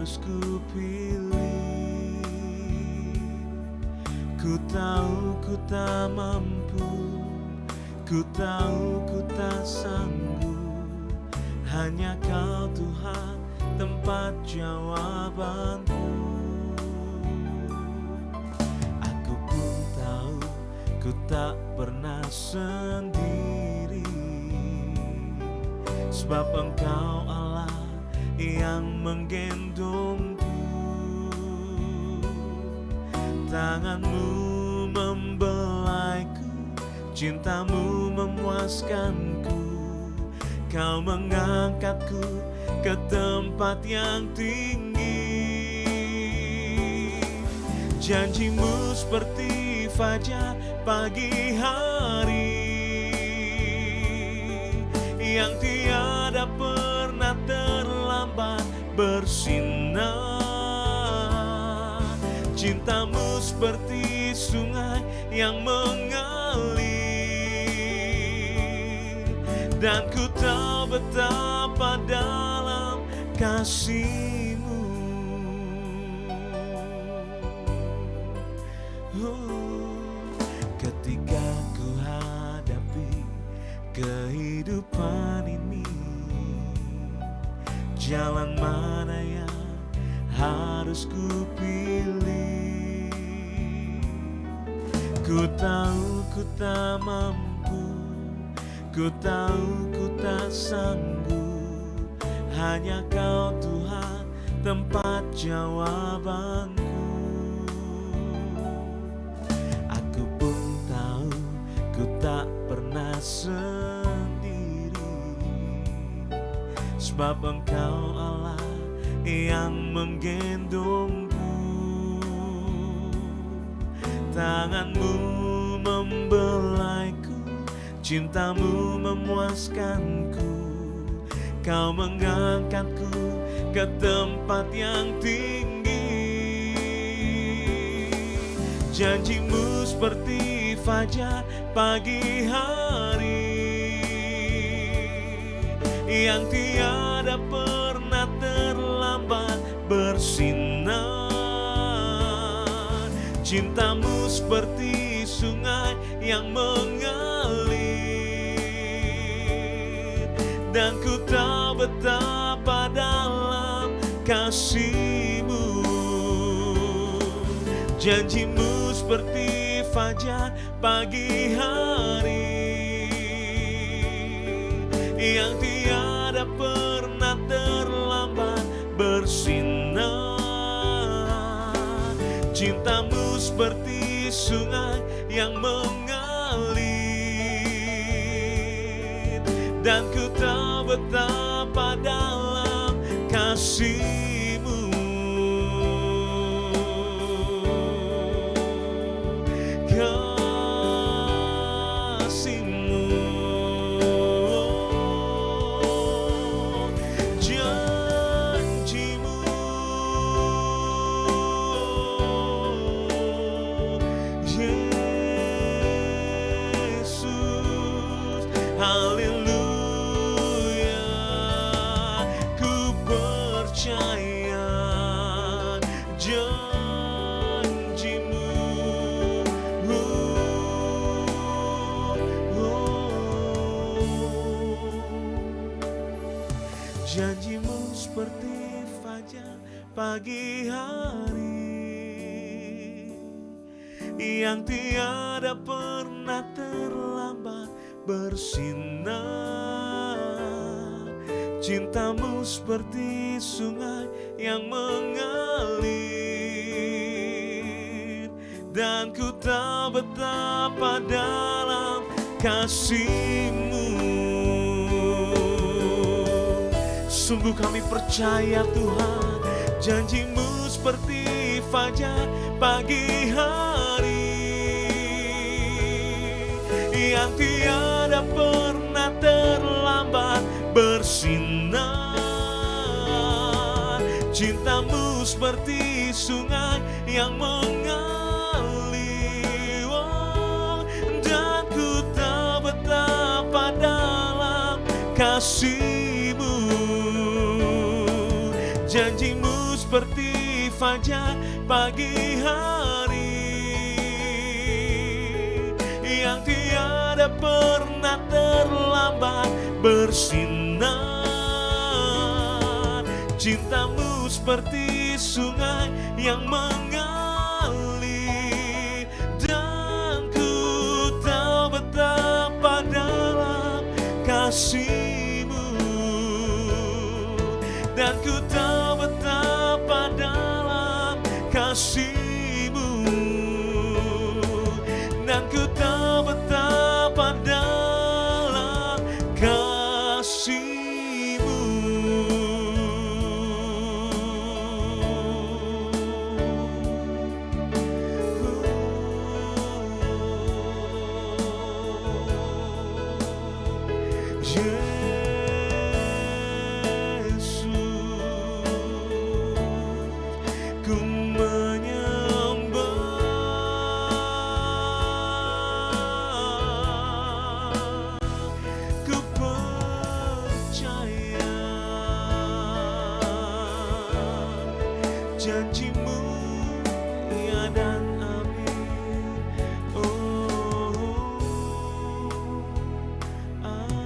harus kupilih. Ku tahu ku tak mampu, ku tahu ku tak sanggup. Hanya Kau Tuhan tempat jawabanku. Aku pun tahu ku tak pernah sendiri, sebab Engkau Allah yang menggendongku. Tangan-Mu membelaiku, cinta-Mu memuaskanku. Kau mengangkatku ke tempat yang tinggi. Janji-Mu seperti fajar pagi hari, yang tiada pernah terlambat bersinar. Cinta-Mu seperti sungai yang mengalir, dan ku tahu betapa dalam kasih-Mu. Ketika ku hadapi kehidupan ini, jalan mana yang harus ku pilih? Ku tahu ku tak mampu, ku tahu ku tak sanggup. Hanya Kau Tuhan tempat jawabanku. Aku pun tahu ku tak pernah sendiri, sebab Engkau Allah yang menggendongku. Tangan-Mu membelaiku, cinta-Mu memuaskanku. Kau mengangkatku ke tempat yang tinggi. Janji-Mu seperti fajar pagi hari, yang tiada pernah terlambat bersinar. Cinta-Mu seperti sungai yang mengalir, dan ku tahu betapa dalam kasih-Mu. Janji-Mu seperti fajar pagi hari, yang tiada pernah terlambat bersinar. Cinta-Mu seperti sungai yang mengalir, dan ku tahu betapa dalam kasih-Mu. Kasih-Mu, janji-Mu, Yesus, haleluya. Ku percaya janji-Mu. Janji-Mu seperti fajar pagi hari, yang tiada pernah terlambat bersinar. Cinta-Mu seperti sungai yang mengalir, dan ku tahu betapa dalam kasih-Mu. Sungguh kami percaya Tuhan, janji-Mu seperti fajar pagi hari, yang tiada pernah terlambat bersinar. Cinta-Mu seperti sungai yang mengalir, dan ku tahu betapa dalam kasih-Mu. Janji-Mu seperti fajar pagi hari yang tiada pernah terlambat bersinar. Cintamu seperti sungai yang mengalir, dan ku tahu betapa dalam kasih-Mu, dan ku tahu betapa dalam kasih-Mu, dan ku tahu betapa dalam kasih-Mu. Yesus, ku menyembah, ku percaya janji-Mu ya dan amin. Oh, amin.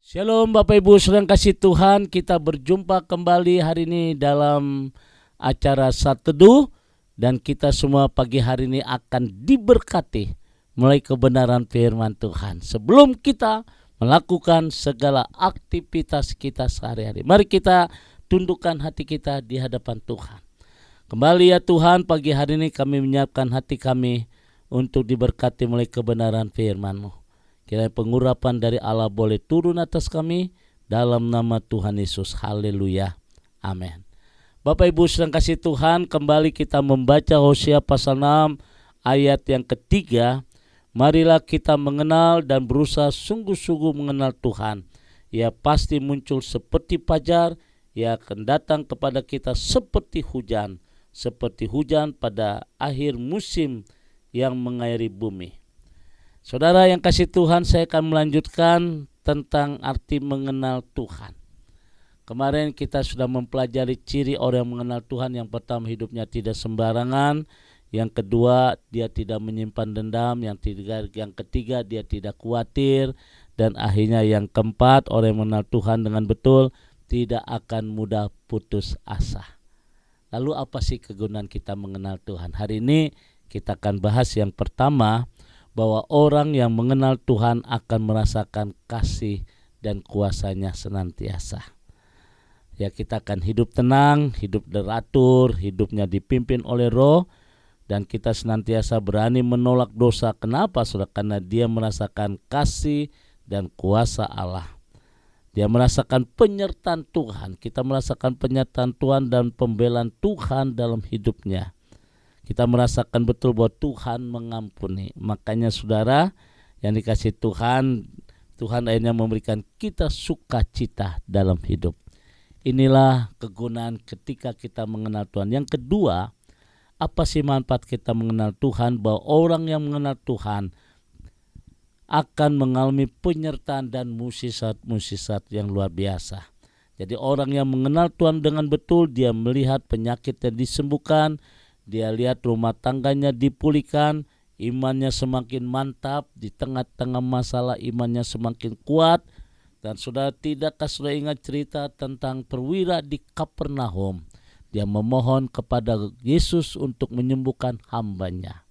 Shalom Bapak Ibu Saudara kasih Tuhan, kita berjumpa kembali hari ini dalam acara Saat Teduh, dan kita semua pagi hari ini akan diberkati melalui kebenaran firman Tuhan. Sebelum kita melakukan segala aktivitas kita sehari-hari, mari kita tundukkan hati kita di hadapan Tuhan. Kembali ya Tuhan, pagi hari ini kami menyiapkan hati kami untuk diberkati melalui kebenaran firman-Mu. Kiranya pengurapan dari Allah boleh turun atas kami dalam nama Tuhan Yesus. Haleluya. Amin. Bapak Ibu sedang kasih Tuhan, kembali kita membaca Hosea pasal 6 ayat yang ketiga. Marilah kita mengenal dan berusaha sungguh-sungguh mengenal Tuhan. Ia pasti muncul seperti fajar, ia akan datang kepada kita seperti hujan pada akhir musim yang mengairi bumi. Saudara yang kasih Tuhan, saya akan melanjutkan tentang arti mengenal Tuhan. Kemarin kita sudah mempelajari ciri orang yang mengenal Tuhan. Yang pertama, hidupnya tidak sembarangan. Yang kedua, dia tidak menyimpan dendam. Yang ketiga, dia tidak khawatir. Dan akhirnya yang keempat, orang yang mengenal Tuhan dengan betul tidak akan mudah putus asa. Lalu apa sih kegunaan kita mengenal Tuhan? Hari ini kita akan bahas yang pertama, bahwa orang yang mengenal Tuhan akan merasakan kasih dan kuasa-Nya senantiasa. Ya, kita akan hidup tenang, hidup teratur, hidupnya dipimpin oleh Roh, dan kita senantiasa berani menolak dosa. Kenapa? Saudara? Karena dia merasakan kasih dan kuasa Allah. Dia merasakan penyertaan Tuhan. Kita merasakan penyertaan Tuhan dan pembelaan Tuhan dalam hidupnya. Kita merasakan betul bahwa Tuhan mengampuni. Makanya saudara yang dikasih Tuhan, Tuhan akhirnya memberikan kita sukacita dalam hidup. Inilah kegunaan ketika kita mengenal Tuhan. Yang kedua, apa sih manfaat kita mengenal Tuhan? Bahwa orang yang mengenal Tuhan akan mengalami penyertaan dan musisat-musisat yang luar biasa. Jadi orang yang mengenal Tuhan dengan betul, dia melihat penyakit yang disembuhkan, dia lihat rumah tangganya dipulihkan, imannya semakin mantap, di tengah-tengah masalah imannya semakin kuat. Dan saudara, tidakkah saudara ingat cerita tentang perwira di Kapernaum? Dia memohon kepada Yesus untuk menyembuhkan hambanya.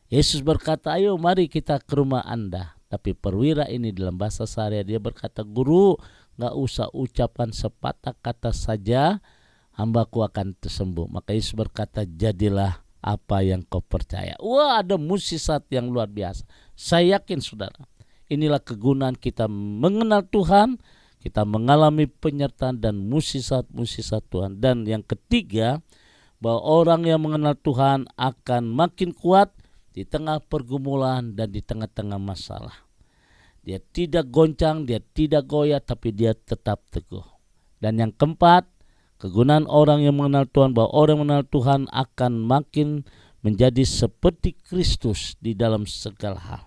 Yesus berkata, ayo mari kita ke rumah Anda. Tapi perwira ini dalam bahasa sehari dia berkata, Guru, gak usah ucapkan sepatah kata saja, hambaku akan tersembuh. Maka Yesus berkata, jadilah apa yang kau percaya. Wah, ada musisat yang luar biasa. Saya yakin saudara, inilah kegunaan kita mengenal Tuhan. Kita mengalami penyertaan dan musisat-musisat Tuhan. Dan yang ketiga, bahwa orang yang mengenal Tuhan akan makin kuat di tengah pergumulan dan di tengah-tengah masalah. Dia tidak goncang, dia tidak goyah, tapi dia tetap teguh. Dan yang keempat, kegunaan orang yang mengenal Tuhan, bahwa orang yang mengenal Tuhan akan makin menjadi seperti Kristus di dalam segala hal.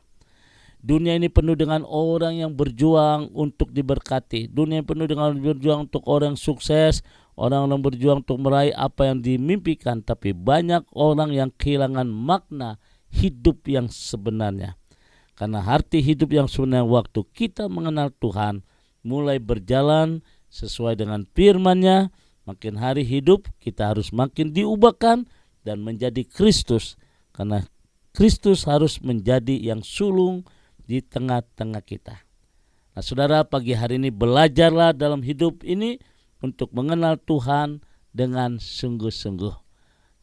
Dunia ini penuh dengan orang yang berjuang untuk diberkati. Dunia penuh dengan berjuang untuk orang sukses, orang yang berjuang untuk meraih apa yang dimimpikan. Tapi banyak orang yang kehilangan makna hidup yang sebenarnya. Karena arti hidup yang sebenarnya waktu kita mengenal Tuhan, mulai berjalan sesuai dengan firman-Nya, makin hari hidup kita harus makin diubahkan dan menjadi Kristus. Karena Kristus harus menjadi yang sulung di tengah-tengah kita. Nah, saudara, pagi hari ini belajarlah dalam hidup ini untuk mengenal Tuhan dengan sungguh-sungguh.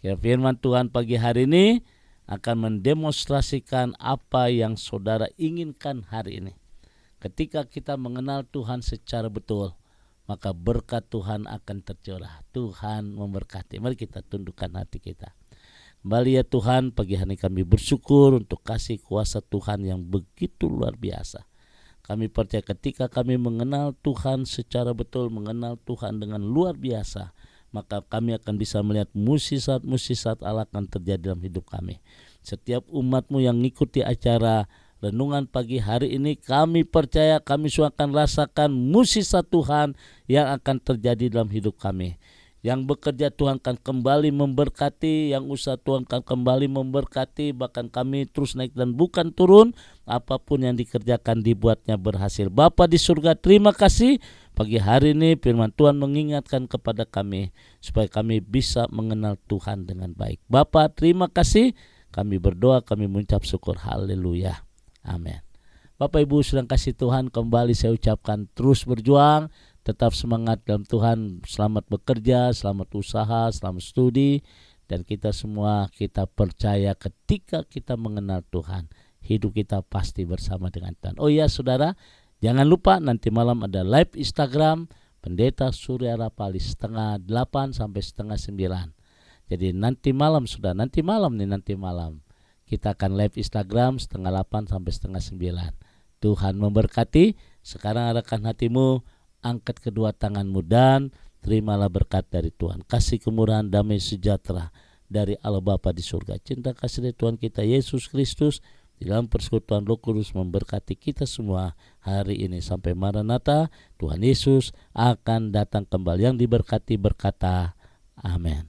Ya, firman Tuhan pagi hari ini akan mendemonstrasikan apa yang saudara inginkan hari ini. Ketika kita mengenal Tuhan secara betul, maka berkat Tuhan akan tercurah. Tuhan memberkati. Mari kita tundukkan hati kita. Kembali ya Tuhan, pagi hari kami bersyukur untuk kasih kuasa Tuhan yang begitu luar biasa. Kami percaya ketika kami mengenal Tuhan secara betul, mengenal Tuhan dengan luar biasa, maka kami akan bisa melihat musisat-musisat Allah akan terjadi dalam hidup kami. Setiap umat-Mu yang mengikuti acara renungan pagi hari ini, kami percaya kami semua akan rasakan musisat Tuhan yang akan terjadi dalam hidup kami. Yang bekerja Tuhan akan kembali memberkati, yang usaha Tuhan akan kembali memberkati, bahkan kami terus naik dan bukan turun. Apapun yang dikerjakan dibuatnya berhasil. Bapa di surga, terima kasih pagi hari ini firman Tuhan mengingatkan kepada kami supaya kami bisa mengenal Tuhan dengan baik. Bapa, terima kasih. Kami berdoa, kami mengucap syukur. Haleluya. Amin. Bapak Ibu sedang kasih Tuhan, kembali saya ucapkan terus berjuang. Tetap semangat dalam Tuhan, selamat bekerja, selamat usaha, selamat studi. Dan kita semua, kita percaya ketika kita mengenal Tuhan, hidup kita pasti bersama dengan Tuhan. Oh iya saudara, jangan lupa nanti malam ada live Instagram Pendeta Surya Rapali 8:30 sampai 8:30. Jadi nanti malam nanti malam kita akan live Instagram 8:30 sampai 8:30. Tuhan memberkati. Sekarang arahkan hatimu, angkat kedua tanganmu dan terimalah berkat dari Tuhan. Kasih kemurahan, damai sejahtera dari Allah Bapa di surga. Cinta kasih dari Tuhan kita Yesus Kristus di dalam persekutuan Roh Kudus memberkati kita semua hari ini sampai Maranatha. Tuhan Yesus akan datang kembali. Yang diberkati berkata amin.